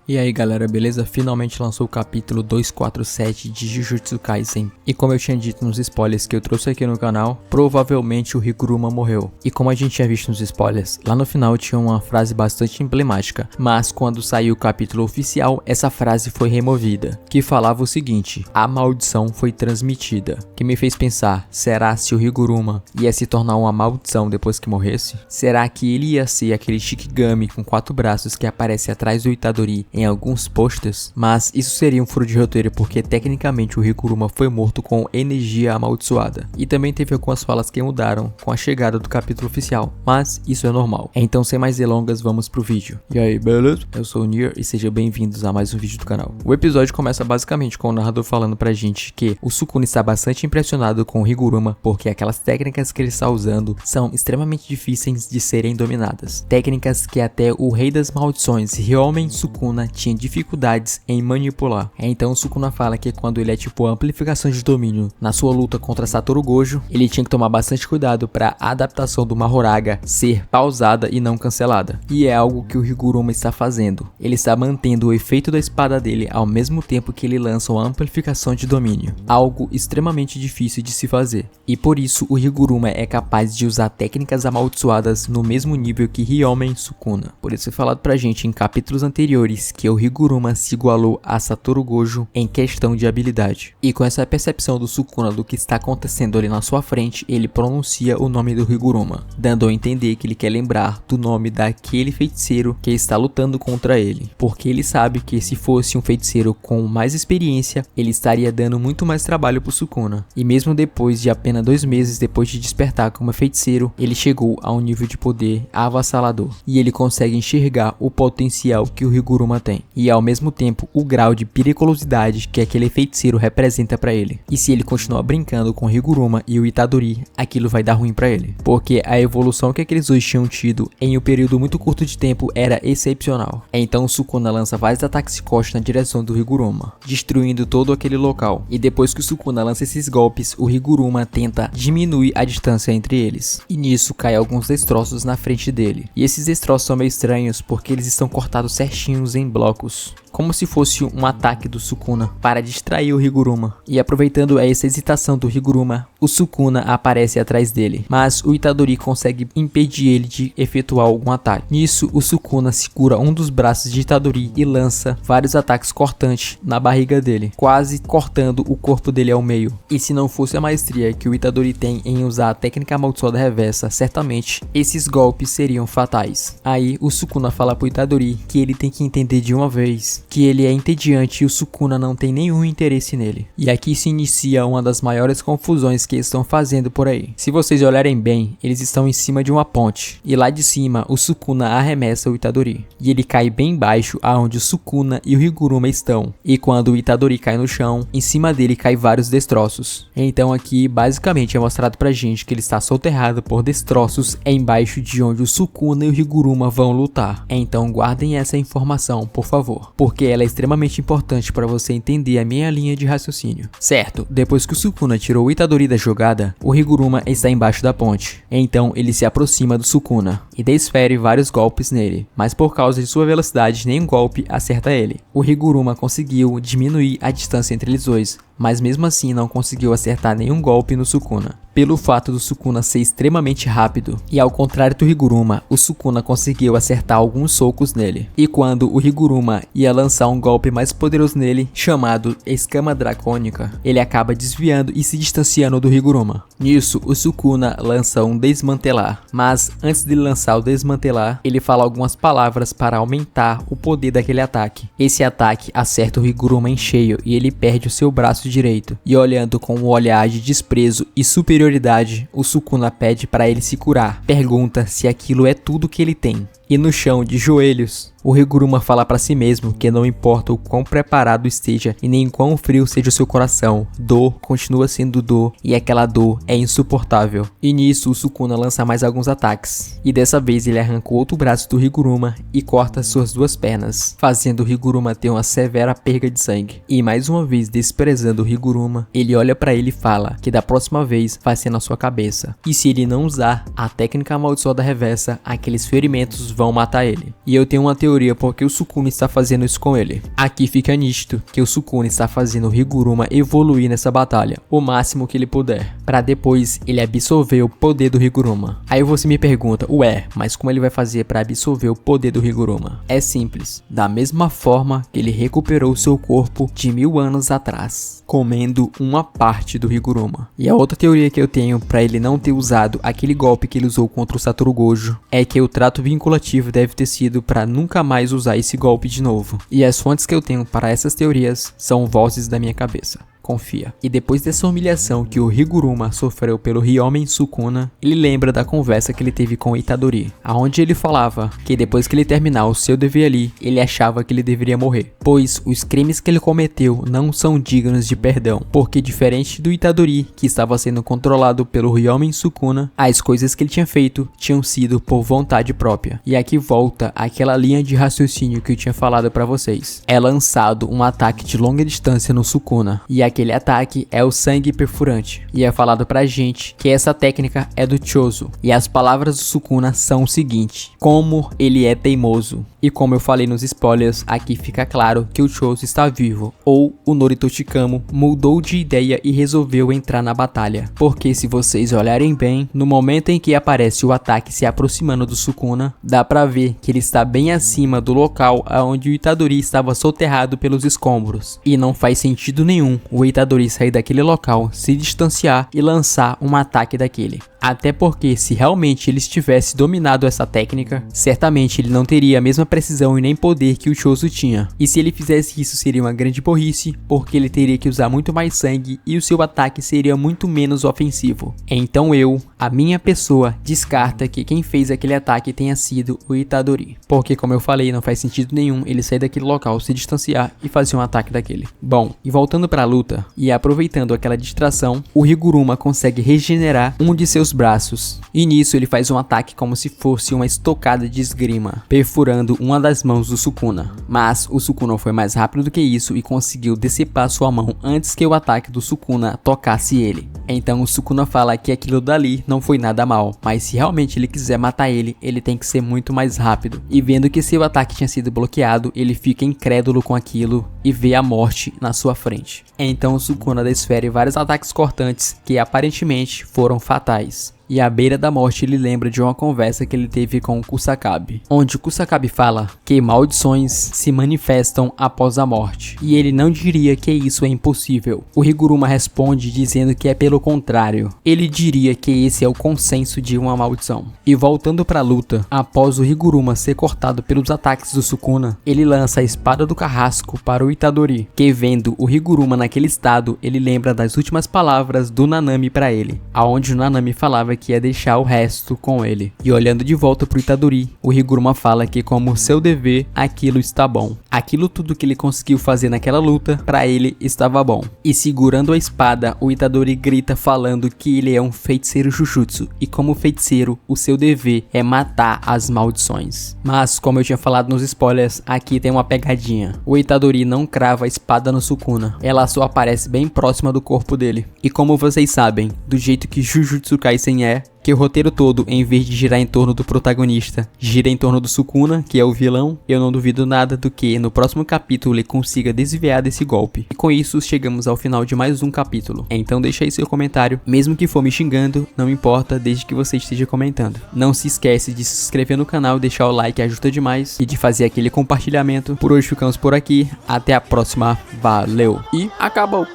E aí galera, beleza? Finalmente lançou o capítulo 247 de Jujutsu Kaisen. E como eu tinha dito nos spoilers que eu trouxe aqui no canal, provavelmente o Higuruma morreu. E como a gente tinha visto nos spoilers, lá no final tinha uma frase bastante emblemática. Mas quando saiu o capítulo oficial, essa frase foi removida, que falava o seguinte: a maldição foi transmitida. Que me fez pensar, será se o Higuruma ia se tornar uma maldição depois que morresse? Será que ele ia ser aquele Shikigami com 4 braços que aparece atrás do Itadori em alguns posters? Mas isso seria um furo de roteiro porque tecnicamente o Higuruma foi morto com energia amaldiçoada. E também teve algumas falas que mudaram com a chegada do capítulo oficial, mas isso é normal. Então sem mais delongas, vamos pro vídeo. E aí, beleza? Eu sou o Nier e sejam bem-vindos a mais um vídeo do canal. O episódio começa basicamente com o narrador falando pra gente que o Sukuna está bastante impressionado com o Higuruma porque aquelas técnicas que ele está usando são extremamente difíceis de serem dominadas. Técnicas que até o rei das maldições, Ryomen Sukuna, tinha dificuldades em manipular. Então o Sukuna fala que quando ele ativou a amplificação de domínio na sua luta contra Satoru Gojo, ele tinha que tomar bastante cuidado para a adaptação do Mahoraga ser pausada e não cancelada. E é algo que o Higuruma está fazendo. Ele está mantendo o efeito da espada dele ao mesmo tempo que ele lança uma amplificação de domínio. Algo extremamente difícil de se fazer. E por isso o Higuruma é capaz de usar técnicas amaldiçoadas no mesmo nível que Ryomen Sukuna. Por isso foi falado pra gente em capítulos anteriores que o Higuruma se igualou a Satoru Gojo em questão de habilidade. E com essa percepção do Sukuna do que está acontecendo ali na sua frente, ele pronuncia o nome do Higuruma, dando a entender que ele quer lembrar do nome daquele feiticeiro que está lutando contra ele, porque ele sabe que se fosse um feiticeiro com mais experiência, ele estaria dando muito mais trabalho pro Sukuna. E mesmo depois de apenas 2 meses depois de despertar como feiticeiro, ele chegou a um nível de poder avassalador, e ele consegue enxergar o potencial que o Higuruma tem, e ao mesmo tempo o grau de periculosidade que aquele feiticeiro representa pra ele. E se ele continuar brincando com o Higuruma e o Itadori, aquilo vai dar ruim pra ele, porque a evolução que aqueles dois tinham tido em um período muito curto de tempo era excepcional. Então o Sukuna lança vários ataques de costa na direção do Higuruma, destruindo todo aquele local. E depois que o Sukuna lança esses golpes, o Higuruma tenta diminuir a distância entre eles, e nisso cai alguns destroços na frente dele. E esses destroços são meio estranhos porque eles estão cortados certinhos em blocos, como se fosse um ataque do Sukuna para distrair o Higuruma. E aproveitando essa hesitação do Higuruma, o Sukuna aparece atrás dele, mas o Itadori consegue impedir ele de efetuar algum ataque. Nisso, o Sukuna segura um dos braços de Itadori e lança vários ataques cortantes na barriga dele, quase cortando o corpo dele ao meio. E se não fosse a maestria que o Itadori tem em usar a técnica amaldiçoada reversa, certamente esses golpes seriam fatais. Aí o Sukuna fala pro Itadori que ele tem que entender de uma vez que ele é entediante e o Sukuna não tem nenhum interesse nele. E aqui se inicia uma das maiores confusões que estão fazendo por aí. Se vocês olharem bem, eles estão em cima de uma ponte, e lá de cima o Sukuna arremessa o Itadori, e ele cai bem baixo aonde o Sukuna e o Higuruma estão. E quando o Itadori cai no chão, em cima dele cai vários destroços. Então aqui basicamente é mostrado pra gente que ele está soterrado por destroços embaixo de onde o Sukuna e o Higuruma vão lutar. Então guardem essa informação, por favor, porque ela é extremamente importante para você entender a minha linha de raciocínio. Certo, depois que o Sukuna tirou o Itadori da jogada, o Higuruma está embaixo da ponte. Então ele se aproxima do Sukuna e desfere vários golpes nele, mas por causa de sua velocidade nenhum golpe acerta ele. O Higuruma conseguiu diminuir a distância entre eles dois, mas mesmo assim não conseguiu acertar nenhum golpe no Sukuna, pelo fato do Sukuna ser extremamente rápido. E ao contrário do Higuruma, o Sukuna conseguiu acertar alguns socos nele. E quando o Higuruma ia lançar um golpe mais poderoso nele, chamado Escama Dracônica, ele acaba desviando e se distanciando do Higuruma. Nisso, o Sukuna lança um Desmantelar, mas antes de lançar o Desmantelar, ele fala algumas palavras para aumentar o poder daquele ataque. Esse ataque acerta o Higuruma em cheio e ele perde o seu braço direito, e olhando com um olhar de desprezo e superioridade, o Sukuna pede para ele se curar. Pergunta se aquilo é tudo que ele tem. E no chão, de joelhos, o Higuruma fala para si mesmo que não importa o quão preparado esteja e nem quão frio seja o seu coração, dor continua sendo dor e aquela dor é insuportável. E nisso o Sukuna lança mais alguns ataques, e dessa vez ele arranca o outro braço do Higuruma e corta suas 2 pernas, fazendo o Higuruma ter uma severa perda de sangue. E mais uma vez desprezando o Higuruma, ele olha para ele e fala que da próxima vez vai ser na sua cabeça, e se ele não usar a técnica amaldiçoada reversa, aqueles ferimentos vão matar ele. E eu tenho uma teoria porque o Sukuna está fazendo isso com ele. Aqui fica nítido que o Sukuna está fazendo o Higuruma evoluir nessa batalha, o máximo que ele puder, para depois ele absorver o poder do Higuruma. Aí você me pergunta, ué, mas como ele vai fazer para absorver o poder do Higuruma? É simples, da mesma forma que ele recuperou seu corpo de 1000 anos atrás, comendo uma parte do Higuruma. E a outra teoria que eu tenho para ele não ter usado aquele golpe que ele usou contra o Satoru Gojo é que o trato vinculativo deve ter sido para nunca mais usar esse golpe de novo. E as fontes que eu tenho para essas teorias são vozes da minha cabeça. Confia. E depois dessa humilhação que o Higuruma sofreu pelo Ryomen Sukuna, ele lembra da conversa que ele teve com o Itadori, aonde ele falava que depois que ele terminar o seu dever ali, ele achava que ele deveria morrer, pois os crimes que ele cometeu não são dignos de perdão, porque diferente do Itadori, que estava sendo controlado pelo Ryomen Sukuna, as coisas que ele tinha feito tinham sido por vontade própria. E aqui volta aquela linha de raciocínio que eu tinha falado pra vocês. É lançado um ataque de longa distância no Sukuna, e aquele ataque é o sangue perfurante, e é falado pra gente que essa técnica é do Choso, e as palavras do Sukuna são o seguinte: como ele é teimoso. E como eu falei nos spoilers, aqui fica claro que o Choso está vivo, ou o Norito Chikamo mudou de ideia e resolveu entrar na batalha, porque se vocês olharem bem, no momento em que aparece o ataque se aproximando do Sukuna, dá pra ver que ele está bem acima do local onde o Itadori estava soterrado pelos escombros, e não faz sentido nenhum o Itadori sair daquele local, se distanciar e lançar um ataque daquele. Até porque se realmente ele tivesse dominado essa técnica, certamente ele não teria a mesma precisão e nem poder que o Choso tinha. E se ele fizesse isso seria uma grande burrice, porque ele teria que usar muito mais sangue e o seu ataque seria muito menos ofensivo. Então a minha pessoa, descarta que quem fez aquele ataque tenha sido o Itadori. Porque como eu falei, não faz sentido nenhum ele sair daquele local, se distanciar e fazer um ataque daquele. Bom, e voltando para a luta, e aproveitando aquela distração, o Higuruma consegue regenerar um de seus braços, e nisso ele faz um ataque como se fosse uma estocada de esgrima, perfurando uma das mãos do Sukuna. Mas o Sukuna foi mais rápido do que isso e conseguiu decepar sua mão antes que o ataque do Sukuna tocasse ele. Então o Sukuna fala que aquilo dali não foi nada mal, mas se realmente ele quiser matar ele, ele tem que ser muito mais rápido. E vendo que seu ataque tinha sido bloqueado, ele fica incrédulo com aquilo e vê a morte na sua frente. Então o Sukuna desfere vários ataques cortantes que aparentemente foram fatais. E à beira da morte ele lembra de uma conversa que ele teve com o Kusakabe, onde o Kusakabe fala que maldições se manifestam após a morte, e ele não diria que isso é impossível. O Higuruma responde dizendo que é pelo contrário, ele diria que esse é o consenso de uma maldição. E voltando para a luta, após o Higuruma ser cortado pelos ataques do Sukuna, ele lança a espada do carrasco para o Itadori, que vendo o Higuruma naquele estado, ele lembra das últimas palavras do Nanami para ele, aonde o Nanami falava que ia deixar o resto com ele. E olhando de volta pro Itadori, o Higuruma fala que como seu dever, aquilo está bom. Aquilo tudo que ele conseguiu fazer naquela luta, pra ele estava bom. E segurando a espada, o Itadori grita falando que ele é um feiticeiro Jujutsu, e como feiticeiro, o seu dever é matar as maldições. Mas, como eu tinha falado nos spoilers, aqui tem uma pegadinha. O Itadori não crava a espada no Sukuna, ela só aparece bem próxima do corpo dele. E como vocês sabem, do jeito que Jujutsu Kaisen que o roteiro todo, em vez de girar em torno do protagonista, gira em torno do Sukuna, que é o vilão, eu não duvido nada do que no próximo capítulo ele consiga desviar desse golpe. E com isso chegamos ao final de mais um capítulo. Então deixa aí seu comentário, mesmo que for me xingando, não importa, desde que você esteja comentando. Não se esquece de se inscrever no canal, deixar o like, ajuda demais, e de fazer aquele compartilhamento. Por hoje ficamos por aqui, até a próxima, valeu e acabou!